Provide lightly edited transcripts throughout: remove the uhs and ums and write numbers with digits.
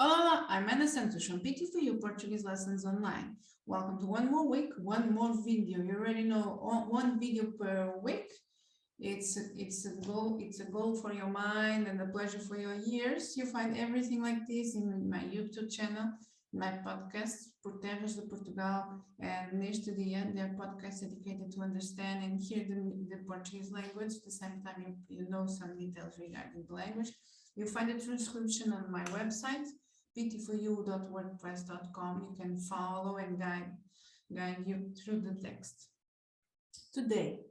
Olá, I'm Ana Santos from PT4U Portuguese Lessons Online. Welcome to one more week, one more video. You already know one video per week. It's a goal for your mind and a pleasure for your ears. You find everything like this in my YouTube channel, my podcast, Por Terras de Portugal, and neste dia, they're podcasts dedicated to understand and hear the Portuguese language. At the same time, you know some details regarding the language. You find a transcription on my website, pt4u.wordpress.com. You can follow and guide you through the text. Today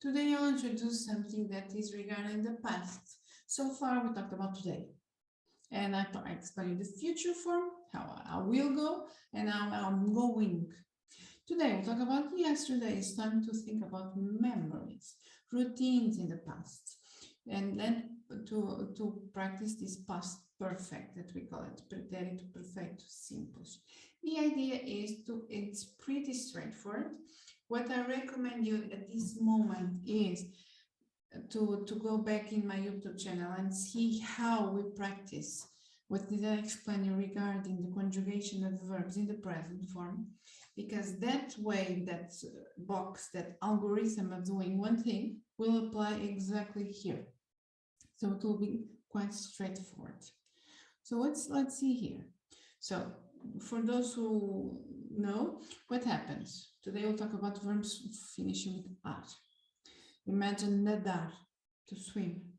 I'll introduce something that is regarding the past. So far, we talked about today. And I explained the future form, how I will go, and how I'm going. Today, we'll talk about yesterday. It's time to think about memories, routines in the past, and then to practice this past perfect that we call it, pretérito perfeito simples. The idea is it's pretty straightforward. What I recommend you at this moment is to go back in my YouTube channel and see how we practice. What did I explain you regarding the conjugation of verbs in the present form? Because that way, that box, that algorithm of doing one thing will apply exactly here. So it will be quite straightforward. So let's see here. So for those who know what happens, today we'll talk about verbs finishing with ar. Imagine nadar, to swim.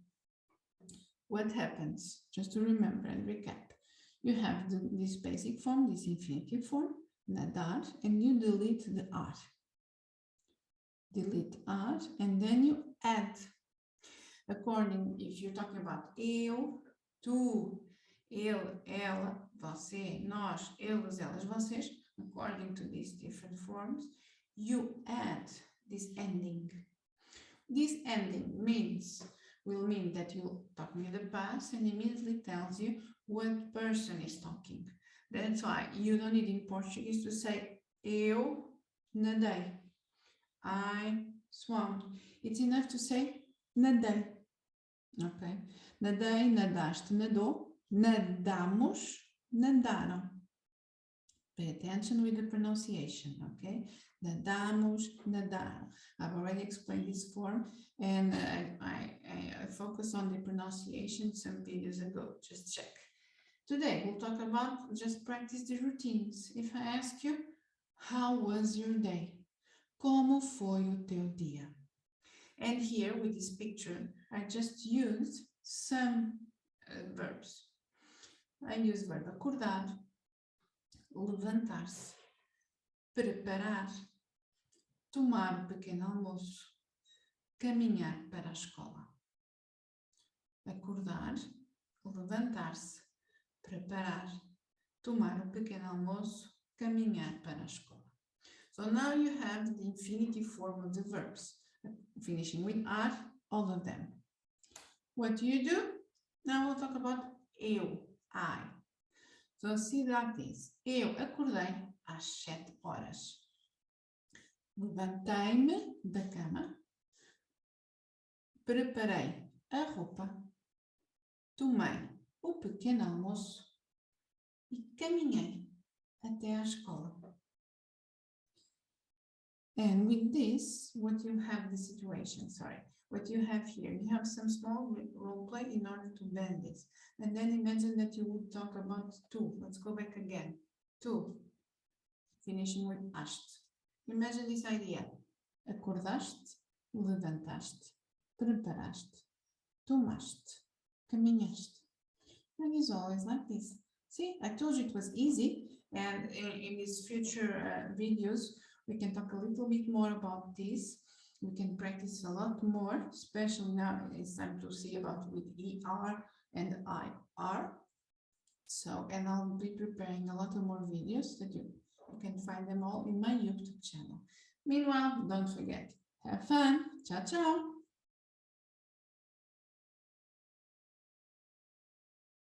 What happens? Just to remember and recap. You have this basic form, this infinitive form, nadar, and you delete the ar. Delete ar, and then you add. According, if you're talking about eu, tu, ele, ela, você, nós, eles, elas, vocês, according to these different forms, you add this ending. This ending will mean that you're talking in the past and immediately tells you what person is talking. That's why you don't need in Portuguese to say eu nadei, I swam. It's enough to say nadei. Okay, nadei, nadaste, nadou, nadamos, nadaram. Pay attention with the pronunciation, okay? Nadamos, nadaram. I've already explained this form, and I focus on the pronunciation some videos ago. Just check. Today, we'll talk about just practice the routines. If I ask you, how was your day? Como foi o teu dia? And here, with this picture, I just used some verbs. I use verb acordar, levantar-se, preparar, tomar pequeno almoço, caminhar para a escola. Acordar, levantar-se, preparar, tomar pequeno almoço, caminhar para a escola. So now you have the infinitive form of the verbs, finishing with ar, all of them. What do? Now we'll talk about eu, I. So see like this. Eu acordei às 7 horas. Levantei-me da cama. Preparei a roupa. Tomei o pequeno almoço e caminhei até à escola. And with this, what you have here, you have some small role play in order to bend this. And then imagine that you would talk about tu. Let's go back again. Tu, finishing with aste. Imagine this idea. Acordaste, levantaste, preparaste, tomaste, caminhaste. And it's always like this. See, I told you it was easy. And in these future videos, we can talk a little bit more about this. We can practice a lot more, especially now it's time to see about with ER and IR. So, and I'll be preparing a lot of more videos that you can find them all in my YouTube channel. Meanwhile, don't forget, have fun. Ciao, ciao.